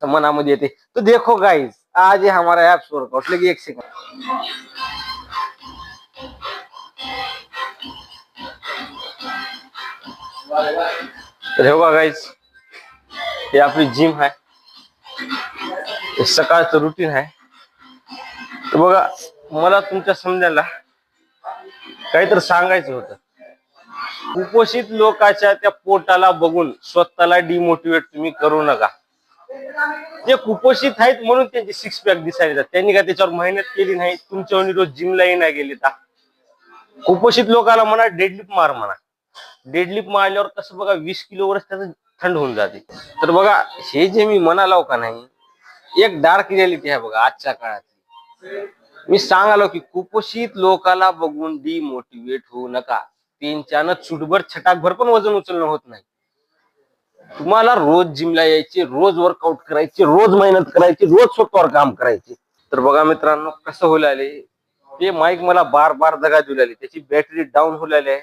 मनामध्ये येते। तो देखो गाइस, आज है हमारा एप्स वर्कआउट। लगे एक सेकंड। तर हे बघा गाइस, हे आपली जिम आहे, हे सकाळचं रुटीन आहे। तर बघा, मला तुमच्या समजायला काहीतरी सांगायचं होतं। कुपोषित लोकांच्या त्या पोटाला बघून स्वतःला डिमोटिवेट तुम्ही करू नका। ते कुपोषित आहेत म्हणून त्यांचे सिक्स पॅक दिसायला, त्यांनी काय त्याच्यावर मेहनत केली नाही, तुमच्यावर रोज जिमलाही नाही गेले। कुपोषित लोकांना म्हणा डेडलिफ्ट मार म्हणा, डेडलिफ्ट मारल्यावर कसं बघा 20 किलोवरच त्याचं थंड होऊन जाते। तर बघा, हे जे मी म्हणालो का नाही, एक डार्क रियालिटी आहे बघा आजच्या काळात। मी सांगालो की कुपोषित लोकांना बघून डिमोटिवेट होऊ नका। त्यांच्यानं चुटभर छटाकभर पण वजन उचलणं होत नाही। तुम्हाला रोज जिमला यायचे, रोज वर्कआउट करायचे, रोज मेहनत करायची, रोज स्वतःवर काम करायचे। तर बघा मित्रांनो, कसं होऊ लागले, ते माईक मला बार बार दगा देऊ लागले, त्याची बॅटरी डाऊन होऊ लागली आहे।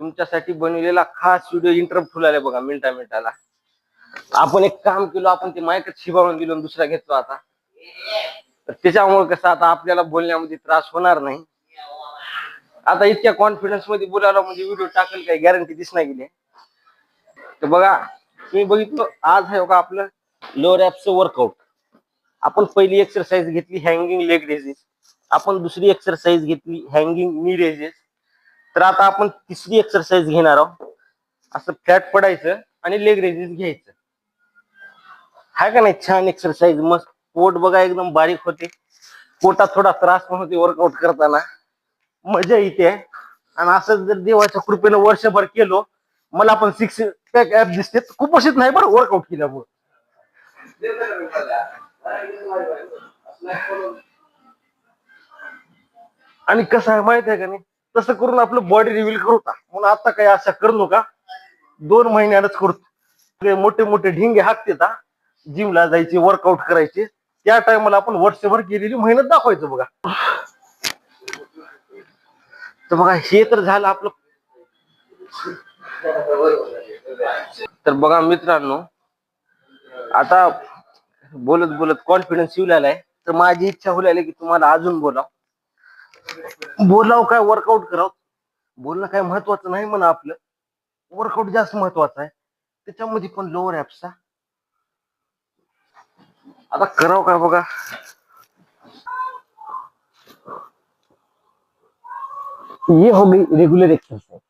तुमच्यासाठी बनवलेला खास व्हिडिओ इंटरप्ट होऊ लागले बघा मिनिटा मिनिटाला। आपण एक काम केलो, आपण ते माईकच शिबावून दिलो, दुसरा घेतलो आता। तर त्याच्यामुळे कसं आता आपल्याला बोलण्यामध्ये त्रास होणार नाही। आता इतक्या कॉन्फिडन्स मध्ये बोलायला म्हणजे व्हिडिओ टाकेल काही गॅरंटी दिसणार गेली। तर बघा, तुम्ही बघितलं आज आहे बघा आपलं लोअर ॲप्सचं वर्कआउट। आपण पहिली एक्सरसाइज घेतली हँगिंग लेग रेजेस, आपण दुसरी एक्सरसाइज घेतली हँगिंग नी रेजेस। तर आता आपण तिसरी एक्सरसाइज घेणार आहोत, असं फ्लॅट पडायचं आणि लेग रेजेस घ्यायचं। हाय का नाही छान एक्सरसाइज, मस्त। पोट बघा एकदम बारीक होते, पोटात थोडा त्रास पण होते वर्कआउट करताना, मजा येते। आणि असं जर देवाच्या कृपेनं वर्षभर केलो, मला पण सिक्स पॅक ऍप दिसते। कुपोषित नाही बरं वर्कआउट केल्यामुळे। आणि कसं आहे माहित आहे का नाही, तसं करून आपलं बॉडी रिव्हील करू का म्हणून आता काही अशा करू नका, 2 महिन्यानच करतो। मोठे मोठे ढिंगे हाकते जिमला जायचे, वर्कआउट करायचे, त्या टायमाला आपण वर्षभर केलेली मेहनत दाखवायचं बघा। तर बघा, हे तर झालं आपलं। तर बघा मित्रांनो, आता बोलत बोलत कॉन्फिडन्स येऊ लागलाय, तर माझी इच्छा होऊ लागली की तुम्हाला अजून बोलाव काय वर्कआउट करावं। बोलणं काय महत्वाचं नाही म्हणा, आपलं वर्कआउट जास्त महत्वाचं आहे, त्याच्यामध्ये पण लोअर ॲप्सचा। आता करावं काय बघा, ये हो गई रेगुलर एक्सरसाइज।